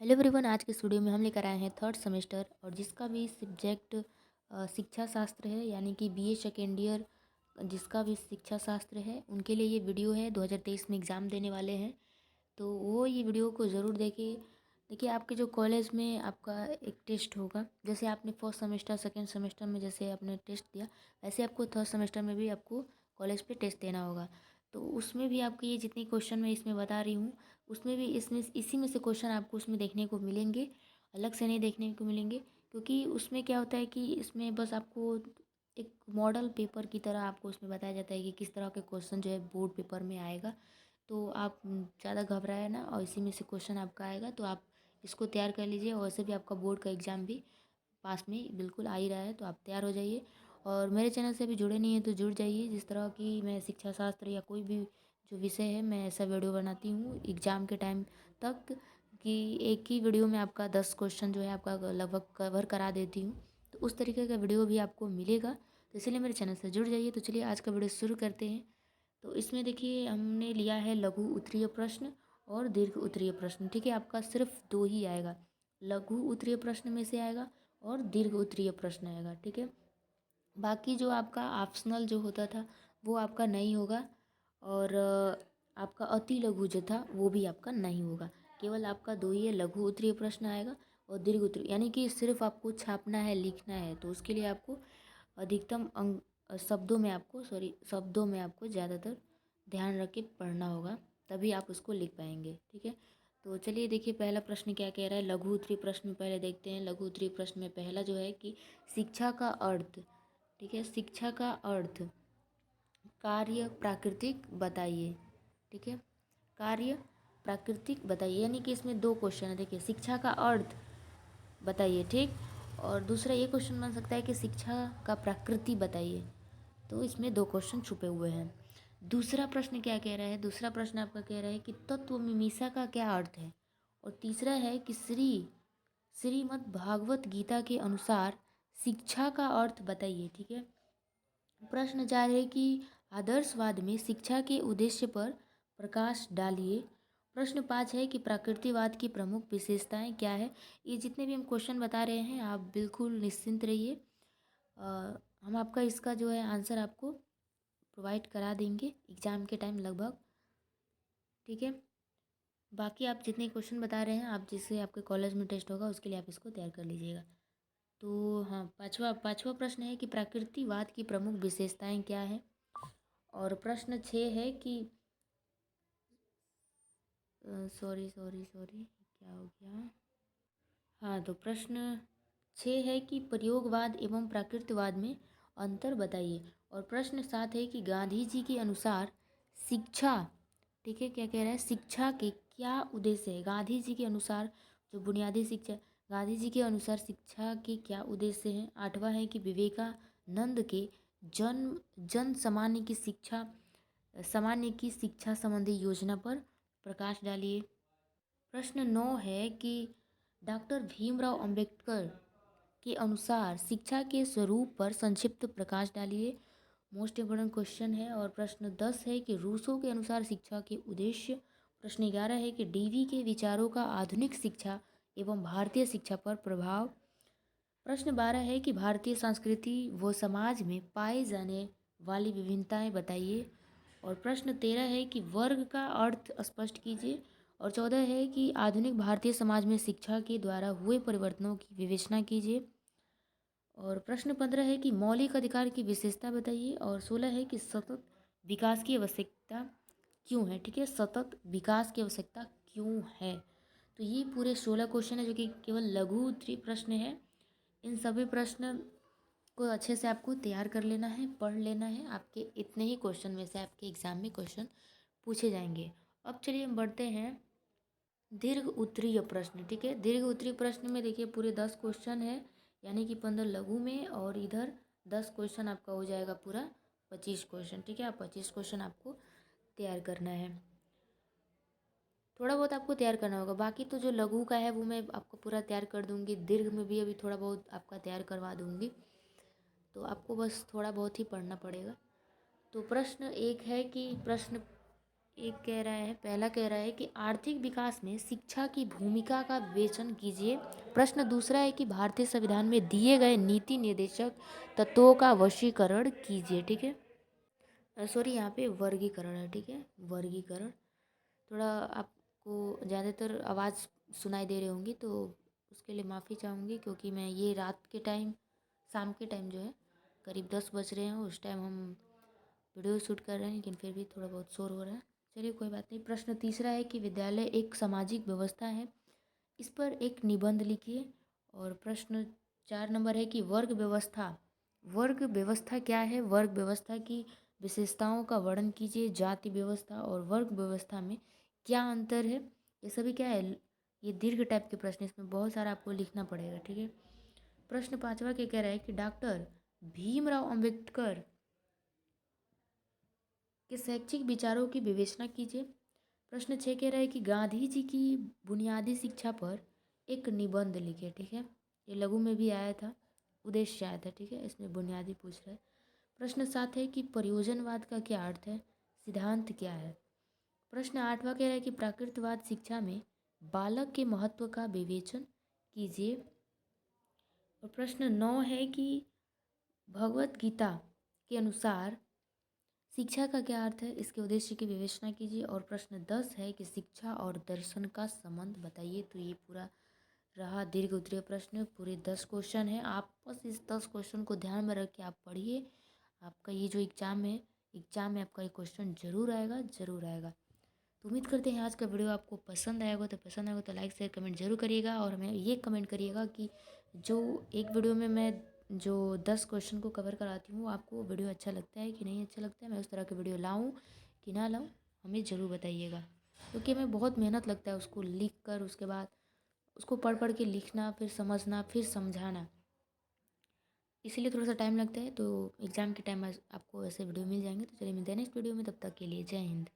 Hello everyone, आज के studio में हम लेकर आए हैं थर्ड सेमेस्टर और जिसका भी सब्जेक्ट शिक्षा शास्त्र है, यानी कि बीए सेकेंड ईयर जिसका भी शिक्षा शास्त्र है उनके लिए ये वीडियो है। 2023 में एग्ज़ाम देने वाले हैं तो वो ये वीडियो को ज़रूर देखिए। देखिए, आपके जो कॉलेज में आपका एक टेस्ट होगा, जैसे आपने फर्स्ट सेमेस्टर सेकेंड सेमेस्टर में जैसे आपने टेस्ट दिया, वैसे आपको थर्ड सेमेस्टर में भी आपको कॉलेज पे टेस्ट देना होगा। तो उसमें भी आपके ये जितनी क्वेश्चन मैं इसमें बता रही हूँ, उसमें भी इसमें इसी में से क्वेश्चन आपको उसमें देखने को मिलेंगे, अलग से नहीं देखने को मिलेंगे। क्योंकि उसमें क्या होता है कि इसमें बस आपको एक मॉडल पेपर की तरह आपको उसमें बताया जाता है कि किस तरह के क्वेश्चन जो है बोर्ड पेपर में आएगा। तो आप ज़्यादा घबराए ना, और इसी में से क्वेश्चन आपका आएगा तो आप इसको तैयार कर लीजिए। और वैसे भी आपका बोर्ड का एग्ज़ाम भी पास में बिल्कुल आ ही रहा है, तो आप तैयार हो जाइए। और मेरे चैनल से अभी जुड़े नहीं हैं तो जुड़ जाइए। जिस तरह की मैं शिक्षा शास्त्र या कोई भी जो विषय है, मैं ऐसा वीडियो बनाती हूँ एग्ज़ाम के टाइम तक कि एक ही वीडियो में आपका 10 क्वेश्चन जो है आपका लगभग कवर करा देती हूँ। तो उस तरीके का वीडियो भी आपको मिलेगा, तो इसलिए मेरे चैनल से जुड़ जाइए। तो चलिए आज का वीडियो शुरू करते हैं। तो इसमें देखिए, हमने लिया है लघु उत्तरीय प्रश्न और दीर्घ उत्तरीय प्रश्न। ठीक है, आपका सिर्फ दो ही आएगा, लघु उत्तरीय प्रश्न में से आएगा और दीर्घ उत्तरीय प्रश्न आएगा। ठीक है, बाकी जो आपका ऑप्शनल जो होता था वो आपका नहीं होगा। और आपका अति लघु जो था वो भी आपका नहीं होगा। केवल आपका दो ही है, लघु उत्तरीय प्रश्न आएगा और दीर्घ उत्तरीय, यानी कि सिर्फ आपको छापना है, लिखना है। तो उसके लिए आपको अधिकतम अंक शब्दों में आपको ज़्यादातर ध्यान रख के पढ़ना होगा, तभी आप उसको लिख पाएंगे। ठीक है, तो चलिए देखिए पहला प्रश्न क्या कह रहा है। लघु उत्तरीय प्रश्न में पहले देखते हैं। लघु उत्तरीय प्रश्न में पहला जो है कि शिक्षा का अर्थ। ठीक है, शिक्षा का अर्थ कार्य प्राकृतिक बताइए। ठीक है, कार्य प्राकृतिक बताइए, यानी कि इसमें दो क्वेश्चन है। देखिए, शिक्षा का अर्थ बताइए, ठीक। और दूसरा ये क्वेश्चन बन सकता है कि शिक्षा का प्रकृति बताइए। तो इसमें दो क्वेश्चन छुपे हुए हैं। दूसरा प्रश्न क्या कह रहा है। दूसरा प्रश्न आपका कह रहा है कि तत्व मीमांसा का क्या अर्थ है। और तीसरा है कि श्रीमद् भागवत गीता के अनुसार शिक्षा का अर्थ बताइए। ठीक है, प्रश्न 4 है कि आदर्शवाद में शिक्षा के उद्देश्य पर प्रकाश डालिए। प्रश्न 5 है कि प्रकृतिवाद की प्रमुख विशेषताएं क्या है। ये जितने भी हम क्वेश्चन बता रहे हैं, आप बिल्कुल निश्चिंत रहिए। हम आपका इसका जो है आंसर आपको प्रोवाइड करा देंगे एग्ज़ाम के टाइम लगभग। ठीक है, बाकी आप जितने क्वेश्चन बता रहे हैं, आप जिससे आपके कॉलेज में टेस्ट होगा उसके लिए आप इसको तैयार कर लीजिएगा। तो हाँ, पाँचवा प्रश्न है कि प्रकृतिवाद की प्रमुख विशेषताएं क्या है। और प्रश्न 6 है कि सॉरी सॉरी सॉरी, क्या हो गया। हाँ, तो प्रश्न 6 है कि प्रयोगवाद एवं प्राकृतिकवाद में अंतर बताइए। और प्रश्न 7 है कि गांधी जी के अनुसार शिक्षा। ठीक है, क्या कह रहा है, शिक्षा के क्या उद्देश्य है। गांधी जी के अनुसार जो बुनियादी शिक्षा, गांधी जी के अनुसार शिक्षा के क्या उद्देश्य हैं। आठवां है कि विवेकानंद के जन सामान्य की शिक्षा संबंधी योजना पर प्रकाश डालिए। प्रश्न 9 है कि डॉक्टर भीमराव अंबेडकर के अनुसार शिक्षा के स्वरूप पर संक्षिप्त प्रकाश डालिए। मोस्ट इम्पोर्टेंट क्वेश्चन है। और प्रश्न 10 है कि रूसो के अनुसार शिक्षा के उद्देश्य। प्रश्न 11 है कि डीवी के विचारों का आधुनिक शिक्षा एवं भारतीय शिक्षा पर प्रभाव। प्रश्न 12 है कि भारतीय संस्कृति व समाज में पाए जाने वाली विभिन्नताएं बताइए। और प्रश्न 13 है कि वर्ग का अर्थ स्पष्ट कीजिए। और 14 है कि आधुनिक भारतीय समाज में शिक्षा के द्वारा हुए परिवर्तनों की विवेचना कीजिए। और प्रश्न 15 है कि मौलिक अधिकार की विशेषता बताइए। और 16 है कि सतत विकास की आवश्यकता क्यों है। ठीक है, सतत विकास की आवश्यकता क्यों है। तो ये पूरे 16 क्वेश्चन है जो कि केवल लघु उत्तरीय प्रश्न है। इन सभी प्रश्न को अच्छे से आपको तैयार कर लेना है, पढ़ लेना है। आपके इतने ही क्वेश्चन में से आपके एग्जाम में क्वेश्चन पूछे जाएंगे। अब चलिए हम बढ़ते हैं दीर्घ उत्तरीय प्रश्न। ठीक है, दीर्घ उत्तरीय प्रश्न में देखिए पूरे 10 क्वेश्चन है, यानी कि 15 लघु में और इधर 10 क्वेश्चन आपका हो जाएगा पूरा 25 क्वेश्चन। ठीक है, आप 25 क्वेश्चन आपको तैयार करना है। थोड़ा बहुत आपको तैयार करना होगा, बाकी तो जो लघु का है वो मैं आपको पूरा तैयार कर दूंगी। दीर्घ में भी अभी थोड़ा बहुत आपका तैयार करवा दूंगी, तो आपको बस थोड़ा बहुत ही पढ़ना पड़ेगा। तो प्रश्न 1 है कि प्रश्न एक कह रहा है, पहला कह रहा है कि आर्थिक विकास में शिक्षा की भूमिका का विवेचन कीजिए। प्रश्न दूसरा है कि भारतीय संविधान में दिए गए नीति निर्देशक तत्वों का वशीकरण कीजिए। ठीक है, सॉरी यहाँ पे वर्गीकरण है। ठीक है, वर्गीकरण। थोड़ा आपको ज़्यादातर आवाज़ सुनाई दे रही होंगी तो उसके लिए माफ़ी चाहूँगी, क्योंकि मैं ये रात के टाइम, शाम के टाइम जो है करीब 10 बज रहे हैं, उस टाइम हम वीडियो शूट कर रहे हैं, लेकिन फिर भी थोड़ा बहुत शोर हो रहा है। चलिए कोई बात नहीं। प्रश्न तीसरा है कि विद्यालय एक सामाजिक व्यवस्था है, इस पर एक निबंध लिखिए। और प्रश्न 4 नंबर है कि वर्ग व्यवस्था, वर्ग व्यवस्था क्या है, वर्ग व्यवस्था की विशेषताओं का वर्णन कीजिए। जाति व्यवस्था और वर्ग व्यवस्था में क्या अंतर है, ये सभी क्या है, ये दीर्घ टाइप के प्रश्न, इसमें बहुत सारा आपको लिखना पड़ेगा। ठीक है। प्रश्न 5वां क्या कह रहा है कि डॉक्टर भीमराव अंबेडकर के शैक्षिक विचारों की विवेचना कीजिए। प्रश्न 6 कह रहा है कि गांधी जी की बुनियादी शिक्षा पर एक निबंध लिखे। ठीक है, ये लघु में भी आया था, उद्देश्य आया था। ठीक है, इसमें बुनियादी पूछ रहा है। प्रश्न 7 है कि प्रयोजनवाद का क्या अर्थ है, सिद्धांत क्या है। प्रश्न 8वां कह रहा है कि प्राकृतवाद शिक्षा में बालक के महत्व का विवेचन कीजिए। और प्रश्न 9 है कि भगवत गीता के अनुसार शिक्षा का क्या अर्थ है, इसके उद्देश्य की विवेचना कीजिए। और प्रश्न 10 है कि शिक्षा और दर्शन का संबंध बताइए। तो ये पूरा रहा दीर्घ उत्तरीय प्रश्न, पूरे 10 क्वेश्चन है। आप बस इस 10 क्वेश्चन को ध्यान में रख के आप पढ़िए। आपका ये जो एग्ज़ाम है, एग्ज़ाम में आपका ये क्वेश्चन जरूर आएगा, ज़रूर आएगा। तो उम्मीद करते हैं आज का वीडियो आपको पसंद आएगा तो लाइक शेयर कमेंट जरूर करिएगा। और हमें ये कमेंट करिएगा कि जो एक वीडियो में मैं जो 10 क्वेश्चन को कवर कराती हूँ, आपको वीडियो अच्छा लगता है कि नहीं अच्छा लगता है, मैं उस तरह के वीडियो लाऊँ कि ना लाऊँ, हमें ज़रूर बताइएगा। क्योंकि हमें बहुत मेहनत लगता है उसको लिख कर, उसके बाद उसको पढ़ पढ़ के लिखना, फिर समझना, फिर समझाना, इसीलिए थोड़ा सा टाइम लगता है। तो एग्ज़ाम के टाइम आपको ऐसे वीडियो मिल जाएंगे। तो चलिए मिलते हैं नेक्स्ट वीडियो में, तब तक के लिए जय हिंद।